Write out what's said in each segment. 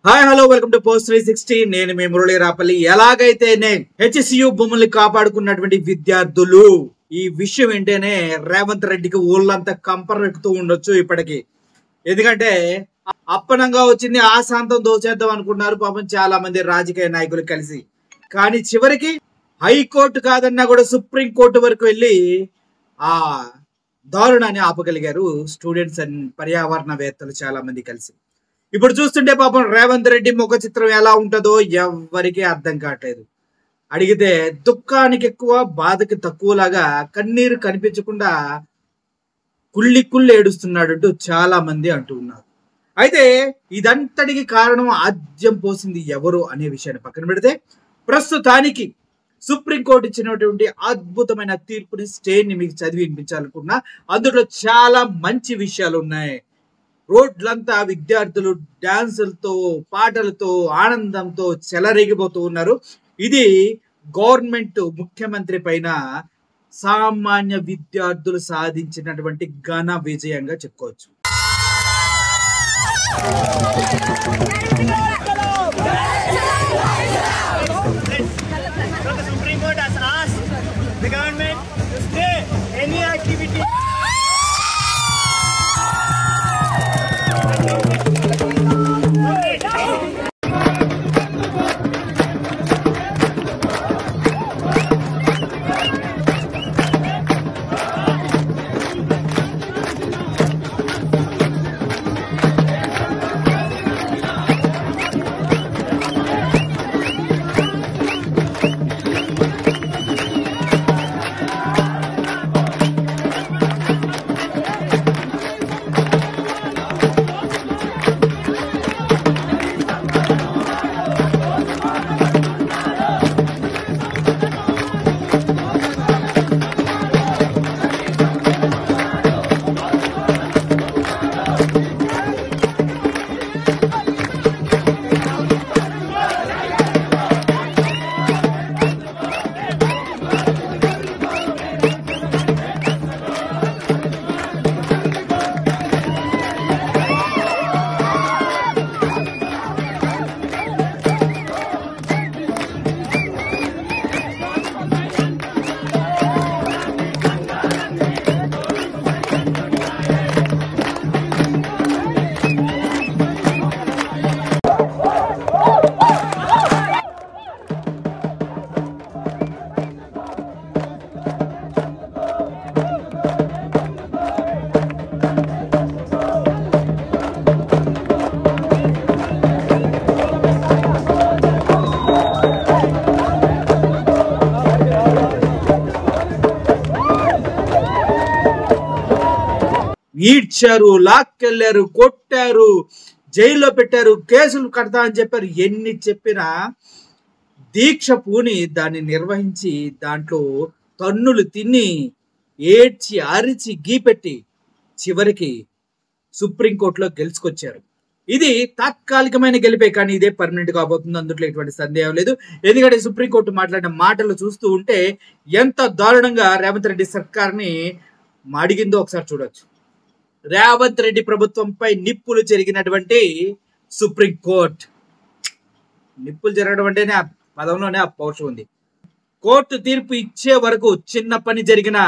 Hi hello welcome to post 360. నేను మీ మురళీ రాపల్లి. ఎలాగైతే HCU భూముల్ని కాపాడుకున్నటువంటి విద్యార్థులు ఈ విషయం ఏంటనే రేవంత్ రెడ్డికి ఊళ్ళంతా కంపరెక్కుతూ ఉండొచ్చు ఇప్పటికి. ఎందుకంటే అప్పనంగా వచ్చింది ఆశాంతం దోచేద్దాం అనుకున్నారు పాపం చాలా మంది రాజకీయ నాయకులు కలిసి. కానీ చివరికి హైకోర్టు కాదన్నా కూడా సుప్రీం కోర్టు వరకు వెళ్ళి ఆ దారుణాన్ని ఆపగలిగారు స్టూడెంట్స్ అండ్ పర్యావరణవేత్తలు చాలా మంది కలిసి. ఇప్పుడు చూస్తుంటే పాపం రేవంత్ రెడ్డి ముఖ చిత్రం ఎలా ఉంటుందో ఎవరికీ అర్థం కావట్లేదు. అడిగితే దుఃఖానికి ఎక్కువ బాధకి తక్కువలాగా కన్నీరు కనిపించకుండా కుళ్ళి ఏడుస్తున్నాడంటూ చాలా మంది అంటూ ఉన్నారు. అయితే ఇదంతటికి కారణం ఆద్యం పోసింది ఎవరు అనే విషయాన్ని పక్కన పెడితే ప్రస్తుతానికి సుప్రీంకోర్టు ఇచ్చినటువంటి అద్భుతమైన తీర్పుని స్టేని మీకు చదివి వినిపించాలనుకున్నా. అందులో చాలా మంచి విషయాలు ఉన్నాయి. రోడ్లంతా విద్యార్థులు డాన్సులతో పాటలతో ఆనందంతో చెలరేగిపోతూ ఉన్నారు. ఇది గవర్నమెంట్ ముఖ్యమంత్రి పైన సామాన్య విద్యార్థులు సాధించినటువంటి ఘన విజయంగా చెప్పుకోవచ్చు. ఈడ్చారు, లాక్కెళ్ళారు, కొట్టారు, జైల్లో పెట్టారు, కేసులు కడతా అని చెప్పారు. ఎన్ని చెప్పినా దీక్ష పూని దాన్ని నిర్వహించి దాంట్లో తన్నులు తిని ఏడ్చి అరిచి గీపెట్టి చివరికి సుప్రీంకోర్టులో గెలుచుకొచ్చారు. ఇది తాత్కాలికమైన గెలిపే, కానీ ఇదే పర్మనెంట్ కాబోతుంది. అందులో ఎటువంటి సందేహం లేదు. ఎందుకంటే సుప్రీంకోర్టు మాట్లాడిన మాటలు చూస్తూ ఉంటే ఎంత దారుణంగా రేవంత్ రెడ్డి సర్కార్ని అడిగిందో ఒకసారి చూడొచ్చు. రేవంత్ రెడ్డి ప్రభుత్వంపై నిప్పులు చెరిగినటువంటి సుప్రీంకోర్టు. నిప్పులు జరగడం అంటేనే ఆ పదంలోనే ఆ పౌరుషం ఉంది. కోర్టు తీర్పు ఇచ్చే వరకు చిన్న పని జరిగిన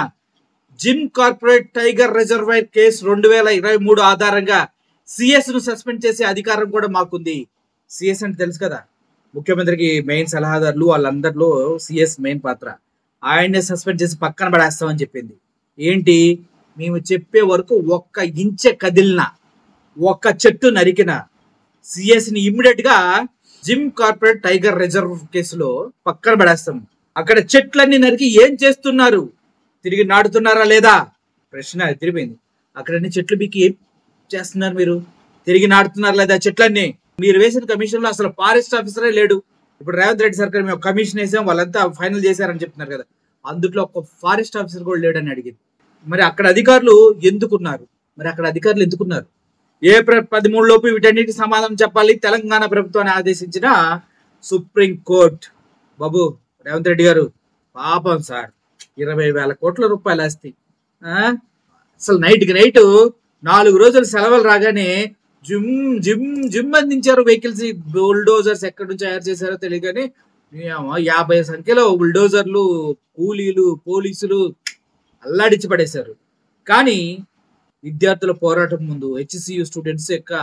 gym corporate tiger reservoir case 2023 ఆధారంగా సిఎస్ ను సస్పెండ్ చేసే అధికారం కూడా మాకుంది. సిఎస్ అంటే తెలుసు కదా, ముఖ్యమంత్రికి మెయిన్ సలహాదారులు, వాళ్ళందరిలో సిఎస్ మెయిన్ పాత్ర. ఆయన్నే సస్పెండ్ చేసి పక్కన పడేస్తామని చెప్పింది. ఏంటి, మేము చెప్పే వరకు ఒక్క ఇంచె కదిలిన, ఒక్క చెట్టు నరికిన సిఎస్ని ఇమ్మీడియట్ గా జిమ్ కార్పొరేట్ టైగర్ రిజర్వ్ కేసులో పక్కన పడేస్తాం. అక్కడ చెట్లన్నీ నరికి ఏం చేస్తున్నారు, తిరిగి నాటుతున్నారా లేదా ప్రశ్న తిరిగిపోయింది. అక్కడన్ని చెట్లు మీకు ఏం చేస్తున్నారు, మీరు తిరిగి నాటుతున్నారా లేదా చెట్లన్నీ? మీరు వేసిన కమిషన్ లో అసలు ఫారెస్ట్ ఆఫీసరే లేడు. ఇప్పుడు రేవంత్ రెడ్డి సర్కార్ మేము కమిషన్ వేసాం, వాళ్ళంతా ఫైనల్ చేశారని చెప్తున్నారు కదా, అందులో ఒక ఫారెస్ట్ ఆఫీసర్ కూడా లేడని అడిగింది. మరి అక్కడ అధికారులు ఎందుకున్నారు? ఏప్రిల్ 13 లోపు వీటన్నిటికి సమాధానం చెప్పాలి తెలంగాణ ప్రభుత్వాన్ని ఆదేశించిన సుప్రీంకోర్టు. బాబు రేవంత్ రెడ్డి గారు పాపం సార్, 20,000 కోట్ల రూపాయలు ఆస్తి. అసలు నైట్కి నైట్ 4 రోజులు సెలవులు రాగానే జిమ్ జిమ్ జిమ్ అందించారు. వెహికల్స్ బుల్డోజర్స్ ఎక్కడి నుంచి తయారు చేశారో తెలియదు కానీ 50 సంఖ్యలో బుల్డోజర్లు, కూలీలు, పోలీసులు అల్లాడించి పడేశారు. కానీ విద్యార్థుల పోరాటం ముందు, హెచ్సియు స్టూడెంట్స్ యొక్క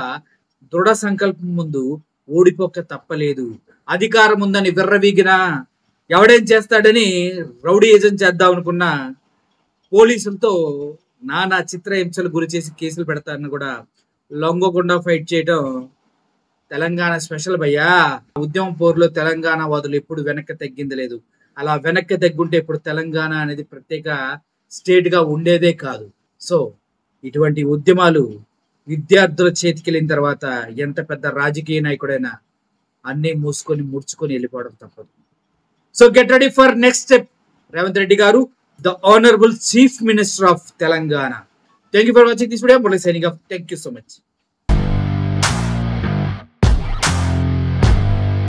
దృఢ సంకల్పం ముందు ఓడిపోక తప్పలేదు. అధికారం ఉందని విర్రవీగిన, ఎవడేం చేస్తాడని రౌడీయిజం చేద్దాం అనుకున్న పోలీసులతో నానా చిత్రహింసలు గురి చేసి కేసులు పెడతారని కూడా లొంగకుండా ఫైట్ చేయడం తెలంగాణ స్పెషల్ భయ్యా. ఉద్యమం పోరులో తెలంగాణ వాదులు ఎప్పుడు వెనక్కి తగ్గింది లేదు. అలా వెనక్కి తగ్గుంటే ఇప్పుడు తెలంగాణ అనేది ప్రత్యేక స్టేట్ గా ఉండేదే కాదు. సో ఇటువంటి ఉద్యమాలు విద్యార్థుల చేతికి వెళ్ళిన తర్వాత ఎంత పెద్ద రాజకీయ నాయకుడైనా అన్ని మూసుకొని ముడుచుకొని వెళ్ళిపోవడం తప్పదు. So get ready for next step. Revanth Reddy గారు, the Honorable Chief Minister of Telangana. Thank you for watching this video. Signing off. Thank you so much.